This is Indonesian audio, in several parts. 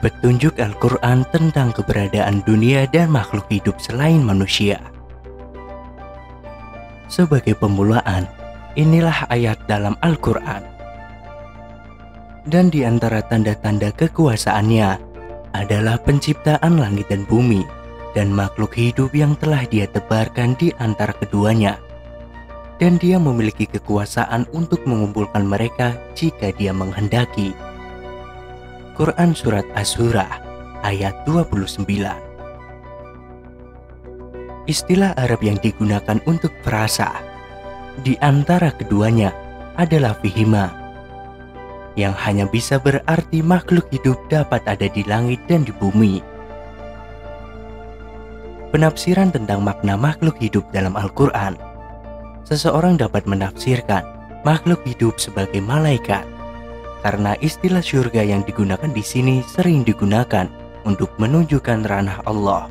petunjuk Al-Quran tentang keberadaan dunia dan makhluk hidup selain manusia. Sebagai pemulaan, inilah ayat dalam Al-Quran. Dan di antara tanda-tanda kekuasaannya adalah penciptaan langit dan bumi dan makhluk hidup yang telah Dia tebarkan di antara keduanya. Dan Dia memiliki kekuasaan untuk mengumpulkan mereka jika Dia menghendaki. Quran Surat Asy-Syura ayat 29. Istilah Arab yang digunakan untuk frasa di antara keduanya adalah fihima, yang hanya bisa berarti makhluk hidup dapat ada di langit dan di bumi. Penafsiran tentang makna makhluk hidup dalam Al-Quran. Seseorang dapat menafsirkan makhluk hidup sebagai malaikat, karena istilah syurga yang digunakan di sini sering digunakan untuk menunjukkan ranah Allah.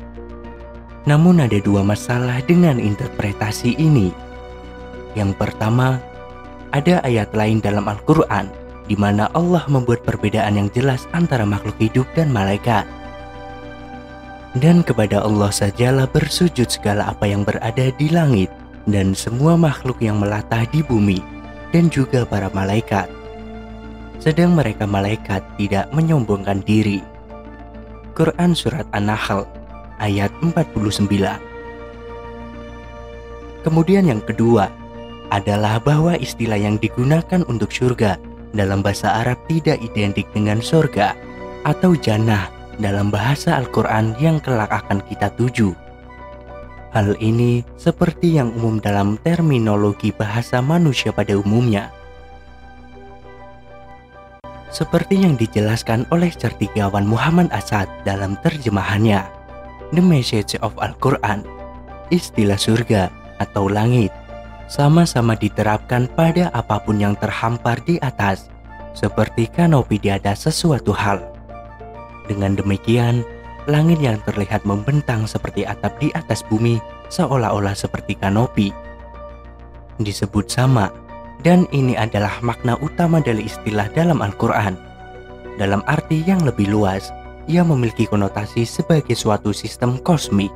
Namun ada dua masalah dengan interpretasi ini. Yang pertama, ada ayat lain dalam Al-Quran di mana Allah membuat perbedaan yang jelas antara makhluk hidup dan malaikat. Dan kepada Allah sajalah bersujud segala apa yang berada di langit dan semua makhluk yang melatah di bumi, dan juga para malaikat. Sedang mereka malaikat tidak menyombongkan diri. Quran Surat An-Nahl ayat 49. Kemudian yang kedua adalah bahwa istilah yang digunakan untuk surga dalam bahasa Arab tidak identik dengan surga atau jannah dalam bahasa Al-Quran yang kelak akan kita tuju. Hal ini seperti yang umum dalam terminologi bahasa manusia pada umumnya. Seperti yang dijelaskan oleh cendekiawan Muhammad Asad dalam terjemahannya The Message of Al-Quran, istilah surga atau langit sama-sama diterapkan pada apapun yang terhampar di atas, seperti kanopi di atas sesuatu hal. Dengan demikian, langit yang terlihat membentang seperti atap di atas bumi seolah-olah seperti kanopi disebut sama, dan ini adalah makna utama dari istilah dalam Al-Quran. Dalam arti yang lebih luas, ia memiliki konotasi sebagai suatu sistem kosmik.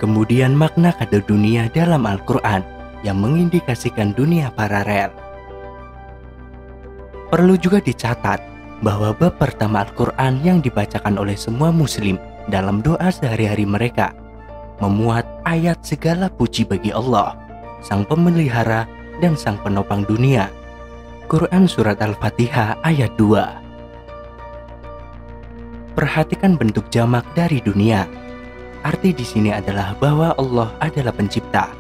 Kemudian makna kata dunia dalam Al-Quran yang mengindikasikan dunia paralel. Perlu juga dicatat bahwa bab pertama Al-Quran yang dibacakan oleh semua muslim dalam doa sehari-hari mereka memuat ayat segala puji bagi Allah, Sang Pemelihara dan Sang Penopang dunia. Quran Surat Al-Fatihah ayat 2. Perhatikan bentuk jamak dari dunia. Arti di sini adalah bahwa Allah adalah pencipta,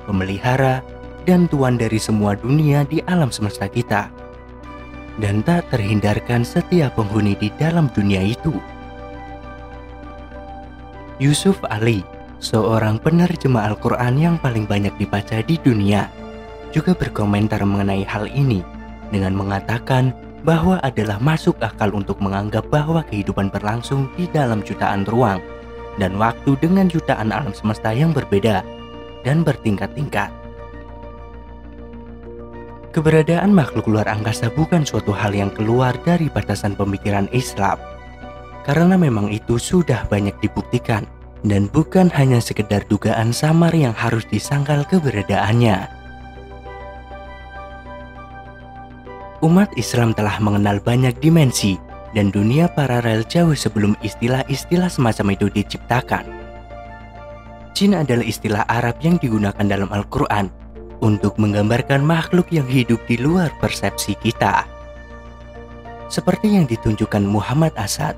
pemelihara, dan tuan dari semua dunia di alam semesta kita. Dan tak terhindarkan setiap penghuni di dalam dunia itu. Yusuf Ali, seorang penerjemah Al-Quran yang paling banyak dibaca di dunia, juga berkomentar mengenai hal ini dengan mengatakan bahwa adalah masuk akal untuk menganggap bahwa kehidupan berlangsung di dalam jutaan ruang dan waktu dengan jutaan alam semesta yang berbeda dan bertingkat-tingkat. Keberadaan makhluk luar angkasa bukan suatu hal yang keluar dari batasan pemikiran Islam, karena memang itu sudah banyak dibuktikan dan bukan hanya sekedar dugaan samar yang harus disangkal keberadaannya. Umat Islam telah mengenal banyak dimensi dan dunia paralel jauh sebelum istilah-istilah semacam itu diciptakan. Jin adalah istilah Arab yang digunakan dalam Al-Quran untuk menggambarkan makhluk yang hidup di luar persepsi kita. Seperti yang ditunjukkan Muhammad Asad,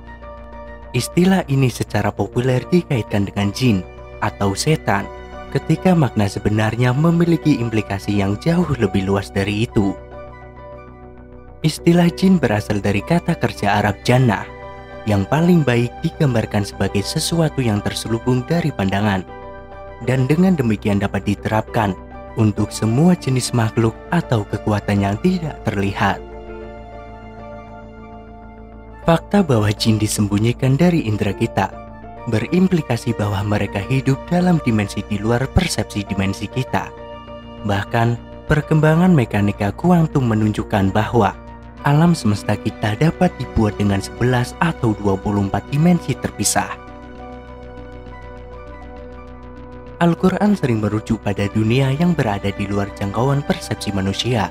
istilah ini secara populer dikaitkan dengan jin atau setan, ketika makna sebenarnya memiliki implikasi yang jauh lebih luas dari itu. Istilah jin berasal dari kata kerja Arab jannah, yang paling baik digambarkan sebagai sesuatu yang terselubung dari pandangan, dan dengan demikian dapat diterapkan untuk semua jenis makhluk atau kekuatan yang tidak terlihat. Fakta bahwa jin disembunyikan dari indera kita berimplikasi bahwa mereka hidup dalam dimensi di luar persepsi dimensi kita. Bahkan, perkembangan mekanika kuantum menunjukkan bahwa alam semesta kita dapat dibuat dengan 11 atau 24 dimensi terpisah. Al-Quran sering merujuk pada dunia yang berada di luar jangkauan persepsi manusia,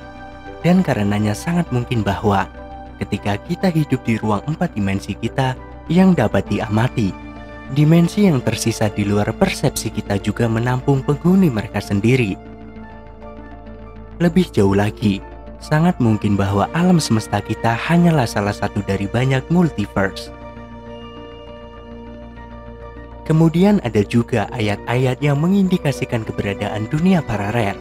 dan karenanya sangat mungkin bahwa ketika kita hidup di ruang 4 dimensi kita yang dapat diamati, dimensi yang tersisa di luar persepsi kita juga menampung penghuni mereka sendiri. Lebih jauh lagi, sangat mungkin bahwa alam semesta kita hanyalah salah satu dari banyak multiverse. Kemudian ada juga ayat-ayat yang mengindikasikan keberadaan dunia paralel.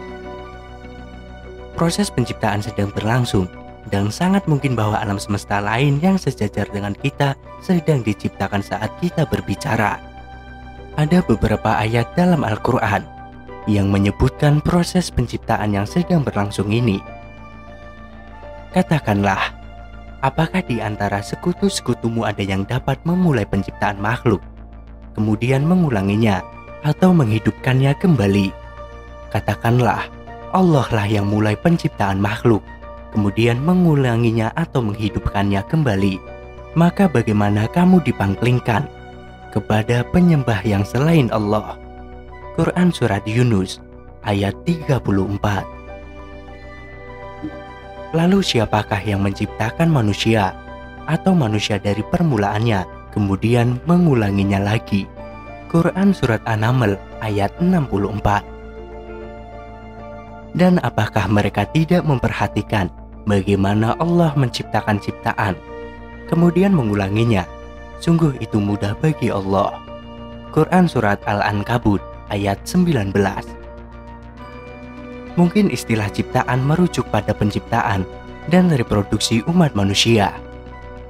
Proses penciptaan sedang berlangsung, dan sangat mungkin bahwa alam semesta lain yang sejajar dengan kita sedang diciptakan saat kita berbicara. Ada beberapa ayat dalam Al-Quran yang menyebutkan proses penciptaan yang sedang berlangsung ini. Katakanlah, apakah di antara sekutu-sekutumu ada yang dapat memulai penciptaan makhluk, kemudian mengulanginya atau menghidupkannya kembali? Katakanlah, Allah lah yang mulai penciptaan makhluk, kemudian mengulanginya atau menghidupkannya kembali. Maka bagaimana kamu dipangklingkan kepada penyembah yang selain Allah? Quran Surat Yunus ayat 34. Lalu siapakah yang menciptakan manusia atau manusia dari permulaannya kemudian mengulanginya lagi? Quran Surat An-Naml ayat 64. Dan apakah mereka tidak memperhatikan bagaimana Allah menciptakan ciptaan, kemudian mengulanginya? Sungguh itu mudah bagi Allah. Quran Surat Al-Ankabut ayat 19. Mungkin istilah ciptaan merujuk pada penciptaan dan reproduksi umat manusia,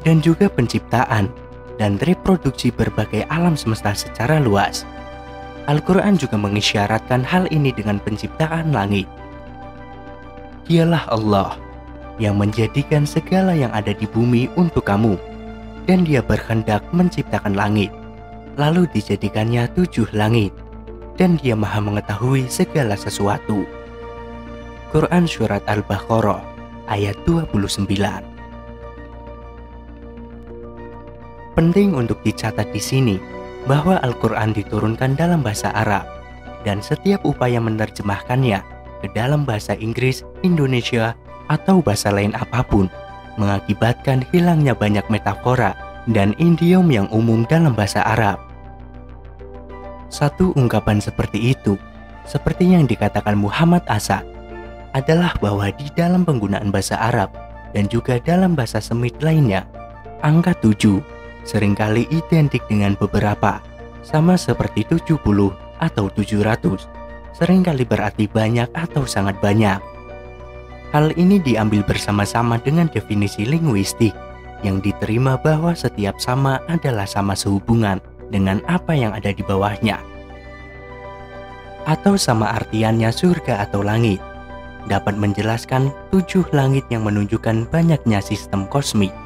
dan juga penciptaan dan reproduksi berbagai alam semesta secara luas. Al-Quran juga mengisyaratkan hal ini dengan penciptaan langit. Dialah Allah yang menjadikan segala yang ada di bumi untuk kamu, dan Dia berkehendak menciptakan langit, lalu dijadikannya 7 langit, dan Dia Maha mengetahui segala sesuatu. Quran Surat Al-Baqarah ayat 29. Penting untuk dicatat di sini bahwa Al-Quran diturunkan dalam bahasa Arab, dan setiap upaya menerjemahkannya ke dalam bahasa Inggris, Indonesia, atau bahasa lain apapun mengakibatkan hilangnya banyak metafora dan idiom yang umum dalam bahasa Arab. Satu ungkapan seperti itu, seperti yang dikatakan Muhammad Asad, adalah bahwa di dalam penggunaan bahasa Arab dan juga dalam bahasa Semit lainnya, angka 7 seringkali identik dengan beberapa, sama seperti 70 atau 700, seringkali berarti banyak atau sangat banyak. Hal ini diambil bersama-sama dengan definisi linguistik yang diterima bahwa setiap sama adalah sama sehubungan dengan apa yang ada di bawahnya. Atau sama artiannya surga atau langit, dapat menjelaskan 7 langit yang menunjukkan banyaknya sistem kosmik.